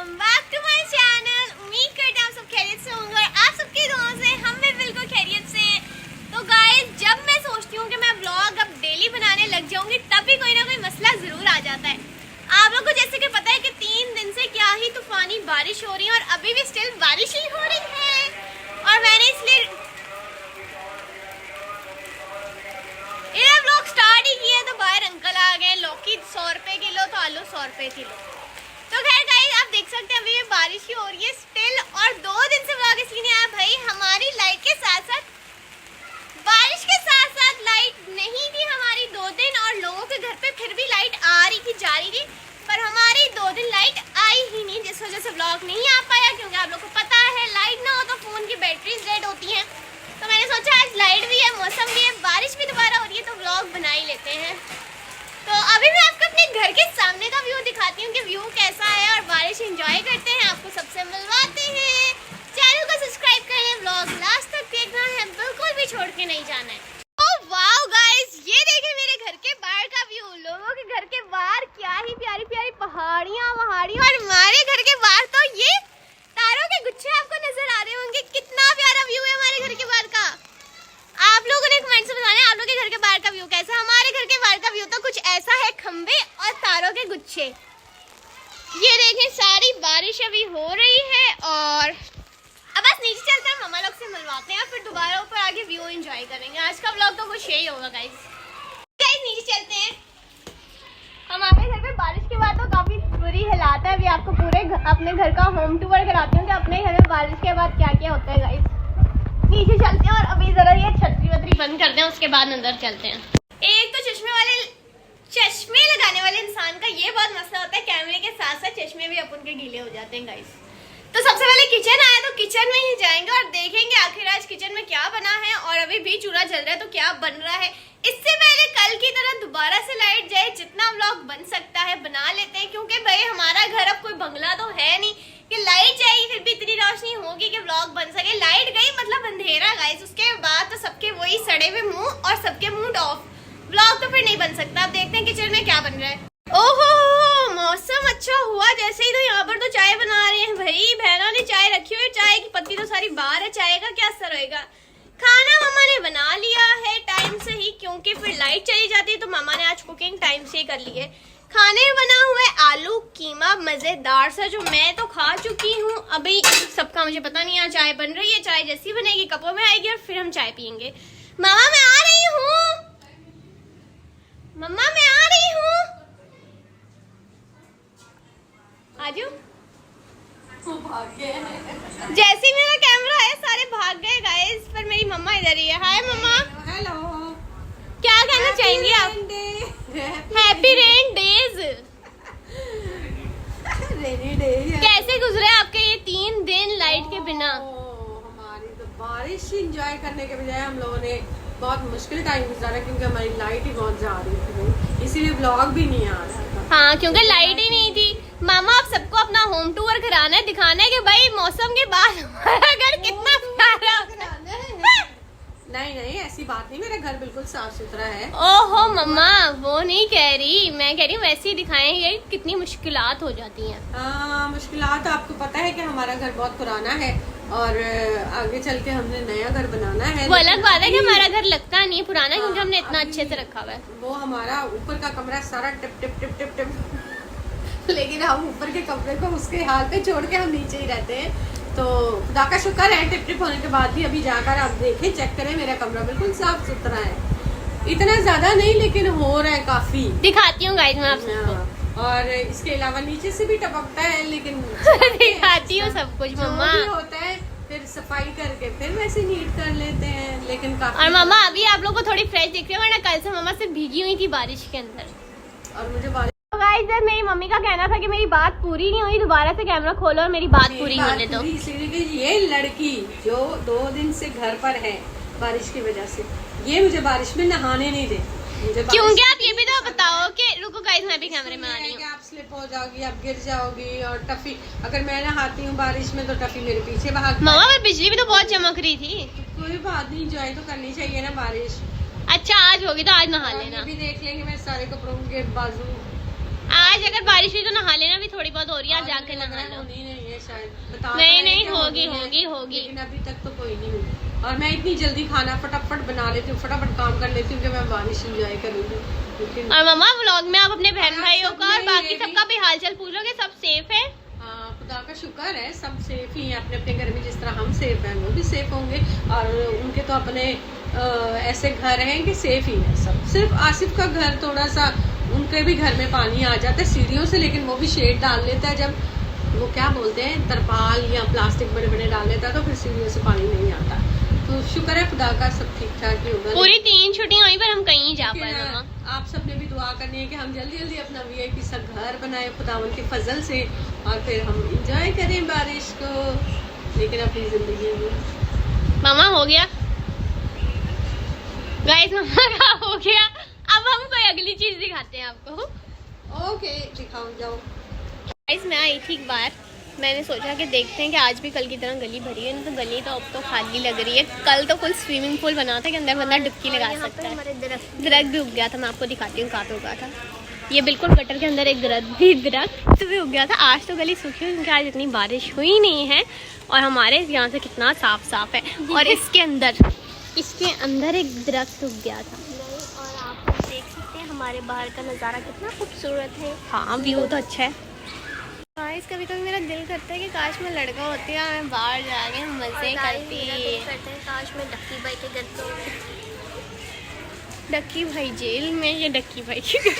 Welcome back to my channel. उम्मीद करते हैं आप सब खैरियत से होंगे और आप सबकी दुआओं से हम भी बिल्कुल खैरियत से हैं। तो गाइस, जब मैं सोचती हूँ कि मैं व्लॉग अब डेली बनाने लग जाऊंगी तब भी कोई ना कोई मसला जरूर आ जाता है। आप लोग को जैसे कि पता है कि 3 दिन से क्या ही तूफानी बारिश हो रही है और अभी भी स्टिल बारिश ही हो रही है। और मैंने इसलिए ये व्लॉग स्टार्ट ही किया तो बाहर अंकल आ गए। लौकी 100 रुपए किलो तो आलू 100 रुपए किलो। तो खैर गाइस, आप देख सकते हैं अभी ये बारिश ही हो रही है स्टिल। और 2 दिन से व्लॉग इसलिए नहीं आया भाई, हमारी लाइट के साथ साथ बारिश के साथ साथ लाइट नहीं थी हमारी 2 दिन। और लोगों के घर पे फिर भी लाइट आ रही थी, जा रही थी, पर हमारी 2 दिन लाइट आई ही नहीं, जिस वजह से व्लॉग नहीं आ पाया। क्योंकि आप लोग को पता है लाइट ना हो तो फोन की बैटरीज डेड होती हैं। तो मैंने सोचा आज लाइट भी है, मौसम भी है, बारिश भी दोबारा हो रही है तो व्लॉग बना ही लेते हैं। तो अभी मैं आपको अपने घर के सामने का व्यू दिखाती हूँ कि व्यू कैसा है और बारिश एंजॉय करते हैं, आपको सबसे मिलवाते हैं। चैनल को सब्सक्राइब करें, व्लॉग लास्ट तक देखना है, बिल्कुल भी छोड़ के नहीं जाना है। ओह वाओ गाइस, ये देखिए मेरे घर के बाहर का व्यू। लोगों के घर के बाहर क्या ही प्यारी प्यारी पहाड़ियाँ वहाड़ियाँ, और हमारे घर के बाहर तो ये तारों के गुच्छे आपको नजर आ रहे होंगे। कितना प्यारा व्यू है हमारे घर के बाहर का। आप लोगों ने कमेंट से बताना है आप लोगों के घर के बाहर का व्यू कैसा है। हमारे घर के बाहर का व्यू तो कुछ ऐसा है, खंबे और तारों के गुच्छे। ये देखें सारी बारिश अभी हो रही है और अब बस नीचे चलते हैं, मम्मा लोग से मिलवाते हैं, फिर दोबारा ऊपर आके व्यू एंजॉय करेंगे। आज का व्लॉग तो कुछ यही होगा गाइस। नीचे चलते हैं। हमारे घर पे बारिश के बाद तो काफी बुरी हालात है। अभी आपको पूरे अपने घर का होम टूर कराती हूँ कि अपने घर में बारिश के बाद क्या क्या होता है गाइस। नीचे चलते हैं और अभी जरा ये छतरी वतरी बंद करते हैं, उसके बाद अंदर चलते हैं। एक तो चश्मे लगाने वाले इंसान का ये बहुत मसला होता है, कैमरे के साथ साथ चश्मे भी अपन के गीले हो जाते हैं गाइस। तो सबसे पहले किचन आया तो किचन में ही जाएंगे और देखेंगे आखिर आज किचन में क्या बना है। और अभी भी चूल्हा जल रहा है तो क्या बन रहा है। इससे पहले कल की तरह दोबारा से लाइट जाए, जितना व्लॉग बन सकता है बना लेते हैं। क्योंकि भाई हमारा घर अब कोई बंगला तो है नहीं कि लाइट जाएगी फिर भी इतनी रोशनी होगी कि व्लॉग बन सके। लाइट गई मतलब अंधेरा गाइस, उसके बाद तो सबके वही सड़े हुए मुंह और सबके मूड ऑफ, व्लॉग तो फिर नहीं बन सकता। अब देखते हैं किचन में क्या बन रहा है। ओहो, मौसम अच्छा हुआ जैसे ही तो यहाँ पर तो चाय बना रहे हैं भाई। बहना ने चाय रखी हुई है, चाय की पत्ती तो सारी बाहर है, चाय का क्या असर होएगा। खाना मम्मा ने बना लिया है टाइम से ही, क्योंकि फिर लाइट चली जाती है तो मम्मा ने आज कुकिंग टाइम से ही कर ली है। खाने में बना हुआ है आलू कीमा मजेदार सा, जो मैं तो खा चुकी हूँ। अभी सबका मुझे पता नहीं है। चाय बन रही है, चाय जैसी बनेगी कपों में आएगी और फिर हम चाय पियेंगे। मामा मैं आ रही हूँ, मम्मा मैं आ रही हूँ, आजू। जैसे ही मेरा कैमरा है सारे भाग गए गाइस, पर मेरी मम्मा इधर ही है। हाय मम्मा। हेलो। क्या कहना चाहेंगे आप? Happy rain days. Rainy day. कैसे गुजरे आपके ये 3 दिन लाइट के बिना? हमारी तो बारिश एंजॉय करने के बजाय हम लोगों ने बहुत मुश्किल टाइम गुजारा, क्योंकि हमारी लाइट ही बहुत जा रही थी, इसीलिए ब्लॉग भी नहीं आ रहा था। हाँ, क्योंकि लाइट ही नहीं थी। मामा आप सबको अपना होम टूर कराना है, दिखाना है कि भाई मौसम के बाद हमारा घर कितना प्यारा है। नहीं नहीं, ऐसी बात नहीं, मेरा घर बिल्कुल साफ सुथरा है। ओहो मम्मा, वो नहीं कह रही, मैं कह रही हूँ वैसे ही दिखाएंगे। कितनी मुश्किलात हो जाती हैं। मुश्किलात आपको पता है कि हमारा घर बहुत पुराना है और आगे चल के हमने नया घर बनाना है। वो अलग बात है कि हमारा घर लगता नहीं पुराना, क्योंकि हमने इतना अच्छे से रखा हुआ है। वो हमारा ऊपर का कमरा सारा tip tip tip tip tip लेकिन हम ऊपर के कमरे को उसके हाल पे छोड़ के हम नीचे ही रहते हैं। तो खुदा का शुक्र है, टिप टिप होने के बाद भी अभी जाकर आप देखें, चेक करें, मेरा कमरा बिल्कुल साफ सुथरा है। इतना ज्यादा नहीं लेकिन हो रहा है काफी। दिखाती हूँ गाइस मैं आपको। और इसके अलावा नीचे से भी टपकता है, लेकिन दिखाती हूँ सब कुछ मम्मा। होता है फिर सफाई करके फिर वैसे नीट कर लेते हैं, लेकिन काफी। और मम्मा अभी आप लोग को थोड़ी फ्रेश दिख रही है, वरना कल से मम्मा से भीगी हुई थी बारिश के अंदर। और मुझे बारिश गाइस, मेरी मम्मी का कहना था कि मेरी बात पूरी नहीं हुई, दोबारा से कैमरा खोलो और मेरी बात पूरी होने दो। इसलिए कि ये लड़की जो 2 दिन से घर पर है बारिश की वजह से, ये मुझे बारिश में नहाने नहीं दे। क्योंकि आप ये भी तो बताओ कि रुको गाइस, मैं भी कैमरे में आ रही हूँ। आप स्लिप हो जाओगी, आप गिर जाओगी, और टफी अगर मैं नहाती हूँ बारिश में तो टफी मेरे पीछे भाग। मामा पर बिजली भी तो बहुत चमक रही थी। कोई बात नहीं, एंजॉय तो करनी चाहिए ना बारिश। अच्छा आज होगी तो आज नहा लेना। भी देख लेंगे मैं सारे कपड़ों के बाजू। आज अगर बारिश हुई तो नहा लेना, भी थोड़ी बहुत हो रही है, जाकर नहा लो। होनी नहीं है शायद, बता नहीं रहे हैं नहीं कि होगी है, होगी होगी। लेकिन अभी तक तो कोई नहीं हुई। और मैं इतनी जल्दी खाना फटाफट बना लेती हूँ, फटाफट काम कर लेती हूँ कि मैं बारिश इंजॉय करूँगी। लेकिन और मम्मा व्लॉग में आप अपने बहन हाँ, भाइयों सब का और में बाकी ये भी- सबका भी हालचाल पूछोगे, सब सेफ है? हाँ, खुदा का शुक्र है, सब सेफ ही हैं अपने अपने घर में। जिस तरह हम सेफ हैं वो भी सेफ होंगे, और उनके तो अपने ऐसे घर हैं कि सेफ ही है सब। सिर्फ आसिफ का घर थोड़ा सा, उनके भी घर में पानी आ जाता है सीढ़ियों से, लेकिन वो भी शेड डाल लेता है जब वो क्या बोलते हैं तरपाल या प्लास्टिक बड़े बड़े डाल लेता है, तो फिर सीढ़ियों से पानी नहीं आता। तो शुक्र है खुदा का, सब ठीक ठाक ही होगा। पूरी 3 छुट्टियां हुई पर हम कहीं जा पाए लेकिन, मम्मा। आप सबने भी दुआ करनी है कि हम जल्दी जल्दी अपना VIP सा घर बनाए खुदावन के फजल से, और फिर हम इंजॉय करें बारिश को, लेकिन अपनी जिंदगी में। मामा हो गया गाइस, मम्मा का हो गया। अब हम कोई अगली चीज दिखाते हैं आपको। ओके, दिखाओ जाओ। गाइस मैं आई थी एक बार, मैंने सोचा कि देखते हैं कि आज भी कल की तरह गली भरी है। तो गली तो अब तो खाली लग रही है। कल तो फुल स्विमिंग पूल बना था कि अंदर बंदा डुबकी लगा सकता है। दरख्त भी उग गया था, मैं आपको दिखाती हूँ कहाँ पे उगा था। ये बिल्कुल गटर के अंदर एक दरख्त भी उग गया था। आज तो गली सूखी हुई क्योंकि आज इतनी बारिश हुई नहीं है, और हमारे यहाँ से कितना साफ है। और इसके अंदर एक दरख्त उग गया था। और आप देख सकते हैं हमारे बाहर का नज़ारा कितना खूबसूरत है। हाँ, व्यू तो अच्छा है। गाइस कभी कभी मेरा दिल करता है कि काश मैं लड़का होती और मैं बाहर जाके मजे करती। काश मैं डक्की भाई के घर पे, डक्की भाई जेल में या डक्की भाई के घर,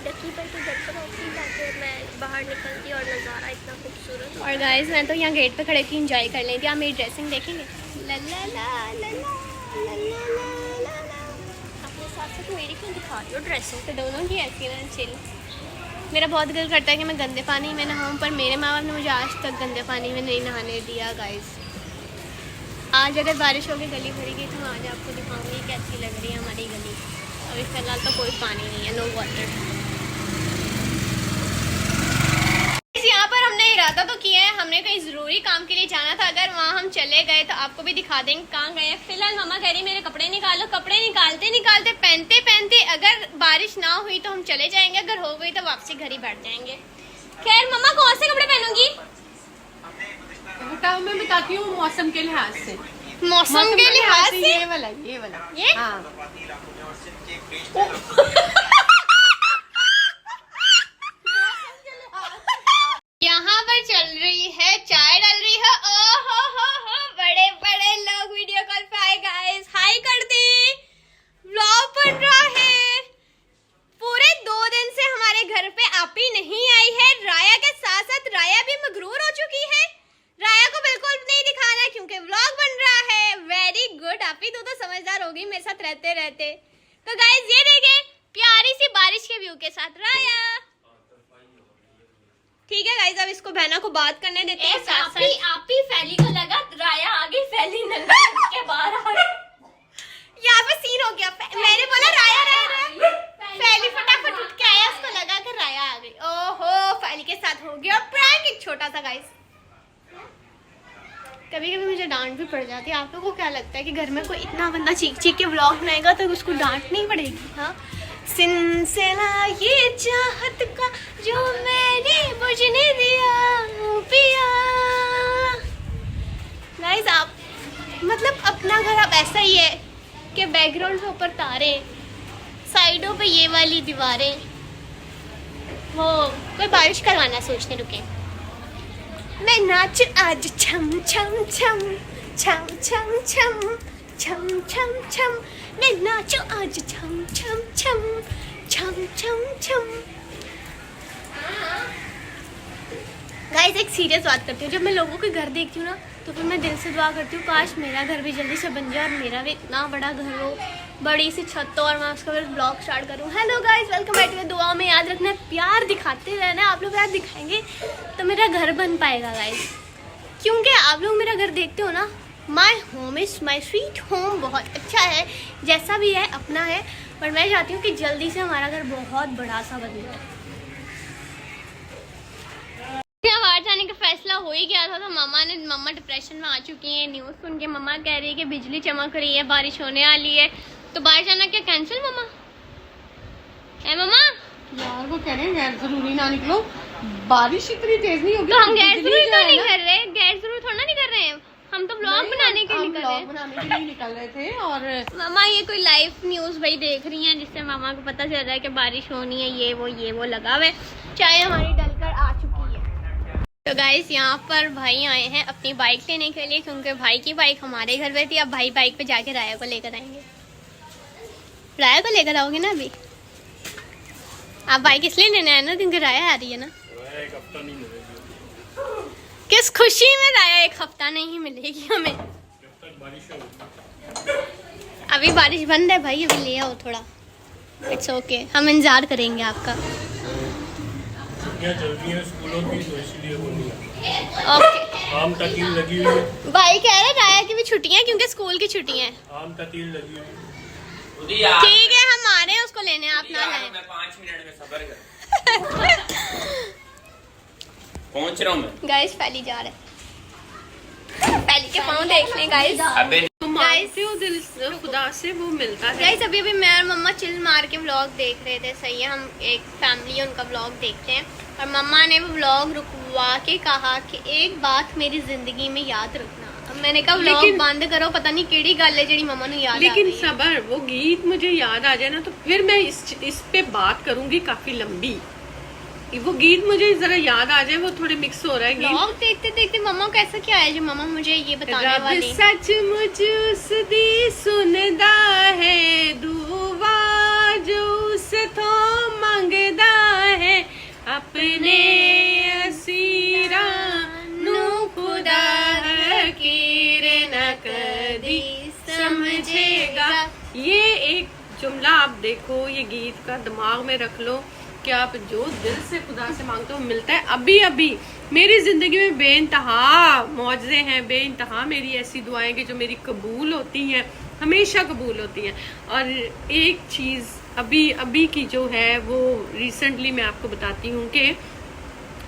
डक्की भाई के घर पर होती जाके मैं बाहर निकलती और नज़ारा इतना खूबसूरत। और गाइस मैं तो यहाँ गेट पे खड़े थी, इंजॉय कर लेती। आप मेरी ड्रेसिंग देखेंगे, ला ला ला ला ला ला ला ला। अपने साथ साथ मेरी क्यों दिखा रही हो ड्रेसिंग? तो दोनों की ऐसी ना चिल। मेरा बहुत दिल करता है कि मैं गंदे पानी में नहाऊं, पर मेरे माँ बाप ने मुझे आज तक गंदे पानी में नहीं नहाने दिया। गाइस आज अगर बारिश होगी गली भरेगी तो मैं आज आपको दिखाऊंगी कैसी लग रही है हमारी गली। अभी फिलहाल तो कोई पानी नहीं है, नो वाटर। यहाँ पर हमने इरादा तो किया है, हमने कहीं जरूरी काम के लिए जाना था। अगर वहाँ हम चले गए तो आपको भी दिखा देंगे कहाँ गए। फिलहाल मम्मा कह रही मेरे कपड़े निकालो। कपड़े निकालते निकालते पहनते पहनते अगर बारिश ना हुई तो हम चले जाएंगे, अगर हो गई तो वापसी घर ही बैठ जाएंगे। खैर मम्मा कौन से कपड़े पहनूंगी? बताओ, मैं बताती हूँ मौसम के लिहाज से। मौसम के लिहाज से ये वाला ये हाँ। यहाँ पर चल रही है चाय डाल रही है। ओहो हो बड़े बड़े लोग वीडियो कॉल पे आए। गाइस हाई कर दी, व्लॉग बन रहा है। पूरे 2 दिन से हमारे घर पे आपी नहीं आई है। राया के साथ साथ राया भी मगरूर हो चुकी है। राया को बिल्कुल नहीं दिखाना क्योंकि व्लॉग बन रहा है। वेरी गुड आपी, तू तो समझदार हो गई मेरे साथ रहते रहते। तो गाइस ये देखें प्यारी सी बारिश के व्यू के साथ राया। ठीक है गाइस, अब इसको बहना को बात करने देते हैं। आपी फैली को लगा राया आगे फैली नंगा के बाहर आ गई। यहाँ पे सीन हो गया। मैंने बोला राया फैली फटाफट उठ के आया, उसको लगा कि राया आ गई। ओहो, फैली के साथ हो गया प्रैंक एक छोटा सा। गाइस कभी कभी मुझे डांट भी पड़ जाती है। आप लोगों को क्या लगता है कि घर में कोई इतना बंदा चीख चीख के व्लॉग बनाएगा तो उसको डांट नहीं पड़ेगी? हाँ, सिलसिला ये चाहत का जो मैंने बुझने दिया पिया। गाइस आप मतलब अपना घर आप ऐसा ही है कि बैकग्राउंड पे ऊपर तारे, साइडों पे ये वाली दीवारें। वो कोई बारिश करवाना सोचने रुके। मैं नाच आज छम छम छम छम छम छम छम छम छम। मैं नाचू आज छम छम छम छम छम छम। गाइस एक सीरियस बात करती हूँ, जब मैं लोगों के घर देखती हूँ ना तो फिर मैं दिल से दुआ करती हूँ काश मेरा घर भी जल्दी से बन जाए और मेरा भी इतना बड़ा घर हो, बड़ी सी छत हो, और मैं उसका फिर ब्लॉग स्टार्ट करूँ। Hello guys, welcome back to. दुआ में याद रखना, प्यार दिखाते रहना। आप लोग प्यार दिखाएंगे तो मेरा घर बन पाएगा गाइस, क्योंकि आप लोग मेरा घर देखते हो ना। My home is my sweet home. बहुत अच्छा है, जैसा भी है अपना है, पर मैं चाहती हूँ कि जल्दी से हमारा घर बहुत बड़ा सा बन जाए। बाहर जाने का फैसला हो ही गया था तो मम्मा डिप्रेशन में आ चुकी हैं। न्यूज़ सुन के मम्मा कह रही है कि बिजली चमक रही है, बारिश होने वाली है, तो बाहर जाना क्या कैंसिल? मम्मा है मम्मा? यार को कह रहे हैं गैर जरूरी ना निकलो, बारिश इतनी तेज नहीं होगी तो हम गैर बिजली जरूरी जो तो है नहीं ना- कर रहे, गैर जरूरी थोड़ा नहीं कर रहे हैं, हम तो व्लॉग बनाने के लिए हम निकल रहे vlog हैं। बनाने के लिए निकल रहे थे। और मामा ये कोई लाइव न्यूज भाई देख रही हैं, जिससे मामा को पता चल रहा है कि बारिश होनी है, ये वो लगा हुआ है, चाय हमारी डलकर आ चुकी है। तो गाइस यहाँ पर भाई आए हैं अपनी बाइक लेने के लिए, क्योंकि भाई की बाइक हमारे घर पे थी। अब भाई बाइक पे जाके राया को लेकर आएंगे। राया को लेकर आओगे ना अभी? आप बाइक इसलिए लेने आए ना क्योंकि राया आ रही है ना? एक हफ्ता नहीं मिलेगी, किस खुशी में राया एक हफ्ता नहीं मिलेगी हमें? जब तक बारिश होगी। अभी बारिश बंद है भाई, अभी ले आओ थोड़ा। इट्स ओके, हम इंतजार करेंगे आपका। छुट्टियाँ चल रही हैं स्कूलों की, तो इसलिए वो नहीं है। ओके। आम का तील लगी हुई है, भाई कह रहे राया की भी छुट्टियां हैं क्योंकि स्कूल की छुट्टियां हैं। आम का तील लगी हुई है। ठीक है, हम आ रहे हैं उसको लेने, आप ना लाएं। मैं 5 मिनट में सबर कर पहुंच रहा हूँ मैं। गाइस पहली जा रहे हैं, पहली के पाँव देखने गाइस। अबे तुम मांगते हो दिल से, खुदा से वो मिलता है। गाइस अभी मैं और मम्मा चिल मार के व्लॉग देख रहे थे, सही है, हम एक फैमिली है उनका व्लॉग देखते हैं, और मम्मा ने वो व्लॉग रुकवा के कहा कि एक बात मेरी जिंदगी में याद रखना। अब मैंने कहा व्लॉग लेकिन- बंद करो, पता नहीं केड़ी गल है जेड़ी मम्मा ने याद आ लेकिन गई है। सबर, वो गीत मुझे याद आ जाए ना तो फिर मैं इस पे बात करूंगी काफी लंबी। वो गीत मुझे जरा याद आ जाए, वो थोड़े मिक्स हो रहा है गीत। व्लॉग देखते देखते मम्मा को ऐसा क्या है जो मम्मा मुझे ये बताने रब वाली? सचमुच उसदी सुनदा है दुआ जो उस तो मंगदा है, अपने असीरा नू खुदा हकीर न कदी समझेगा। ये एक जुमला आप देखो, ये गीत का दिमाग में रख लो कि आप जो दिल से खुदा से मांगते हो मिलता है। अभी अभी मेरी जिंदगी में बेइंतहा मौजज़े हैं, बेइंतहा मेरी ऐसी दुआएं कि जो मेरी कबूल होती हैं, हमेशा कबूल होती हैं। और एक चीज़ अभी अभी की जो है वो रिसेंटली मैं आपको बताती हूँ कि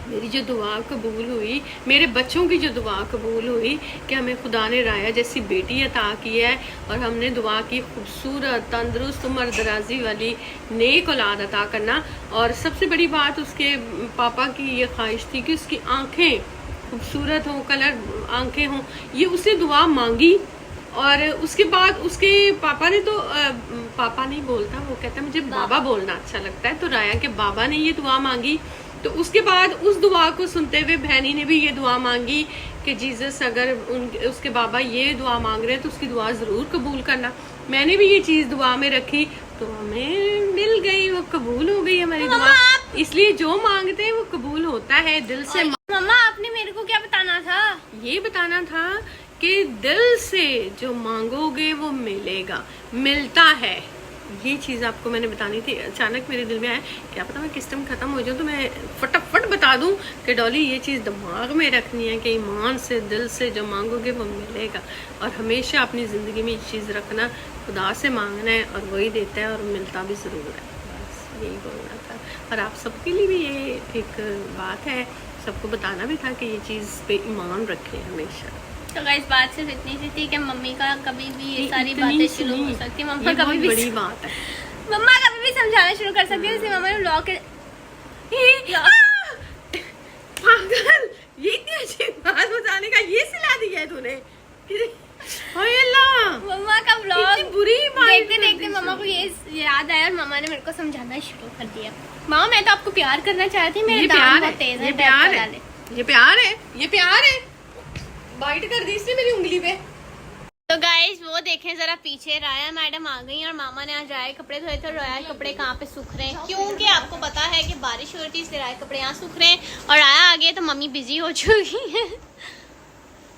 मेरी जो दुआ कबूल हुई, मेरे बच्चों की जो दुआ कबूल हुई कि हमें खुदा ने राया जैसी बेटी अता की है, और हमने दुआ की खूबसूरत तंदुरुस्त उम्र दराजी वाली नेक औलाद अता करना। और सबसे बड़ी बात उसके पापा की ये ख्वाहिश थी कि उसकी आंखें खूबसूरत हों, कलर आंखें हों, ये उसने दुआ मांगी। और उसके बाद उसके पापा ने तो पापा नहीं बोलता, वो कहता मुझे बाबा बोलना अच्छा लगता है, तो राया के बाबा ने ये दुआ मांगी। तो उसके बाद उस दुआ को सुनते हुए बहनी ने भी ये दुआ मांगी कि जीसस अगर उसके बाबा ये दुआ मांग रहे हैं तो उसकी दुआ ज़रूर कबूल करना। मैंने भी ये चीज़ दुआ में रखी तो हमें मिल गई, वो कबूल हो गई हमारी दुआ। इसलिए जो मांगते हैं वो कबूल होता है दिल से। मम्मा आपने मेरे को क्या बताना था? ये बताना था कि दिल से जो मांगोगे वो मिलेगा, मिलता है। ये चीज़ आपको मैंने बतानी थी। अचानक मेरे दिल में आया, क्या पता मैं किस टाइम ख़त्म हो जाऊँ तो मैं फटाफट बता दूँ कि डॉली ये चीज़ दिमाग में रखनी है कि ईमान से दिल से जो मांगोगे वो मिलेगा। और हमेशा अपनी ज़िंदगी में ये चीज़ रखना, खुदा से मांगना है और वही देता है और मिलता भी ज़रूर है। बस यही बोलना था। और आप सबके लिए भी ये एक बात है, सबको बताना भी था कि ये चीज़ पे ईमान रखें हमेशा। तो गाइस बात सिर्फ इतनी सी थी कि मम्मी का कभी भी ये सारी इतनी बातें सी शुरू हो नहीं, सकती है। ये मम्मा कभी बहुत भी बड़ी बात है। मम्मा कभी भी समझाना शुरू कर सकती है, जैसे मम्मा ने व्लॉग के पागल, ये इतनी अच्छी बात बताने का ये सिला दिया है तूने? हाय अल्लाह, मम्मा का व्लॉग इतनी बुरी बात देखते कर देखते दी मम्मा को ये याद आया और मम्मा ने मेरे को समझाना शुरू कर दिया। माँ मैं तो आपको प्यार करना चाहती हूँ, मेरे ये दांत प्यार बहुत है, तेज ये है, प्यार डर है, डाले। ये प्यार है, ये प्यार है। बाइट कर दी इसने मेरी उंगली पे। तो गाइस वो देखें जरा पीछे, राया मैडम आ गई और मामा ने आज राया कपड़े धोए थे। राया कपड़े कहाँ पे सूख रहे हैं, क्योंकि आपको पता है कि बारिश हो रही थी, इसलिए राया कपड़े यहाँ सूख रहे हैं। और राया आ गए तो मम्मी बिजी हो चुकी है।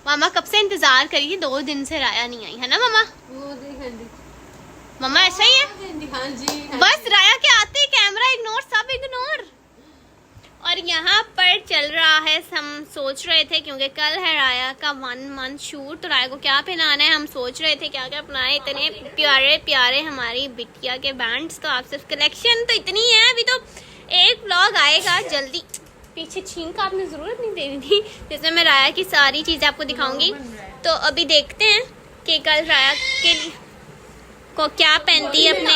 मामा कब से इंतजार करिए, 2 दिन से राया नहीं आई है ना मामा? वो देख मामा ऐसा ही है, हाँ जी, बस राया के आते ही कैमरा इग्नोर, सब इग्नोर। और यहाँ पर चल रहा है, हम सोच रहे थे क्योंकि कल है राया का 1 मंथ शूट, तो राया को क्या पहनाना है हम सोच रहे थे क्या क्या अपनाए। इतने प्यारे प्यारे हमारी बिटिया के बैंड्स, तो आप सिर्फ कलेक्शन तो इतनी है। अभी तो एक व्लॉग आएगा जल्दी, पीछे छींक आपने ज़रूरत नहीं देनी थी, जिसमें मैं राया की सारी चीज़ें आपको दिखाऊंगी। तो अभी देखते हैं कि कल राया के लिए को क्या पहनती है अपने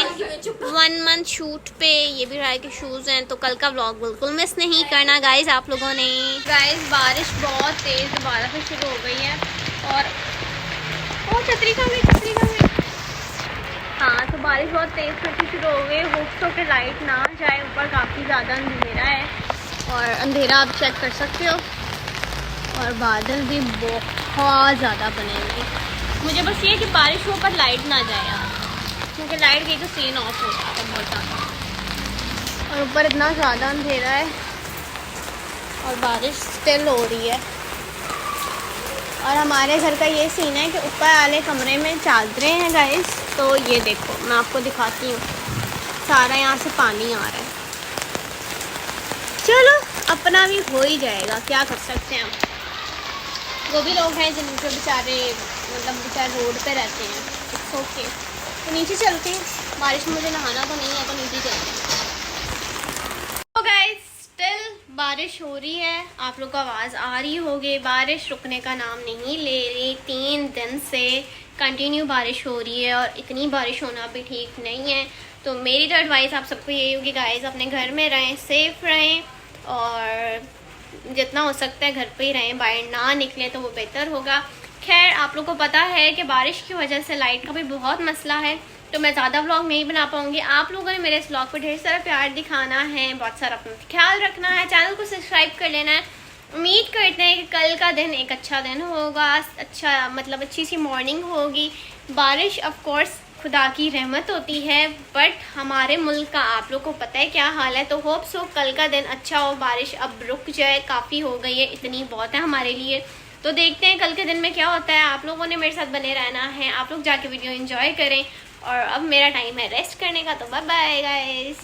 1 मंथ शूट पे। ये भी राय के शूज़ हैं। तो कल का व्लॉग बिल्कुल मिस नहीं करना गाइज आप लोगों ने। गाइज बारिश बहुत तेज़ दोबारा से शुरू हो गई है और छतरी कहाँ गई। हाँ तो बारिश बहुत तेज़ फिर से शुरू हो गई। होप्स हो के लाइट ना जाए। ऊपर काफ़ी ज़्यादा अंधेरा है और अंधेरा आप चेक कर सकते हो और बादल भी बहुत ज़्यादा बने हुए। मुझे बस ये कि बारिश हो पर लाइट ना जाए यार, क्योंकि लाइट गई तो सीन ऑफ हो जाता है बहुत ज़्यादा। और ऊपर इतना ज़्यादा अंधेरा है और बारिश स्टिल हो रही है। और हमारे घर का ये सीन है कि ऊपर वाले कमरे में चादरें हैं गाइस। तो ये देखो मैं आपको दिखाती हूँ, सारा यहाँ से पानी आ रहा है। चलो अपना भी हो ही जाएगा, क्या कर सकते हैं हम। वो भी लोग हैं जिनके बेचारे रोड पे रहते हैं। It's okay. तो नीचे चलते हैं। बारिश में मुझे नहाना तो नहीं है तो नीचे चलते हैं। तो गाइस स्टिल बारिश हो रही है। आप लोग को आवाज़ आ रही होगी। बारिश रुकने का नाम नहीं ले रही। 3 दिन से कंटिन्यू बारिश हो रही है और इतनी बारिश होना भी ठीक नहीं है। तो मेरी तो एडवाइस आप सबको यही होगी गाइस, अपने घर में रहें, सेफ रहें और जितना हो सकता है घर पे ही रहें, बाहर ना निकलें तो वो बेहतर होगा। खैर आप लोग को पता है कि बारिश की वजह से लाइट का भी बहुत मसला है, तो मैं ज़्यादा व्लॉग नहीं बना पाऊँगी। आप लोगों ने मेरे इस व्लॉग पर ढेर सारा प्यार दिखाना है, बहुत सारा अपना ख्याल रखना है, चैनल को सब्सक्राइब कर लेना है। उम्मीद करते हैं कि कल का दिन एक अच्छा दिन होगा, अच्छी सी मॉर्निंग होगी। बारिश ऑफ कोर्स खुदा की रहमत होती है, बट हमारे मुल्क का आप लोग को पता है क्या हाल है। तो होप्स हो कल का दिन अच्छा हो, बारिश अब रुक जाए। काफ़ी हो गई है, इतनी बहुत है हमारे लिए। तो देखते हैं कल के दिन में क्या होता है। आप लोगों ने मेरे साथ बने रहना है। आप लोग जाके वीडियो एंजॉय करें और अब मेरा टाइम है रेस्ट करने का। तो बाय बाय गाइस।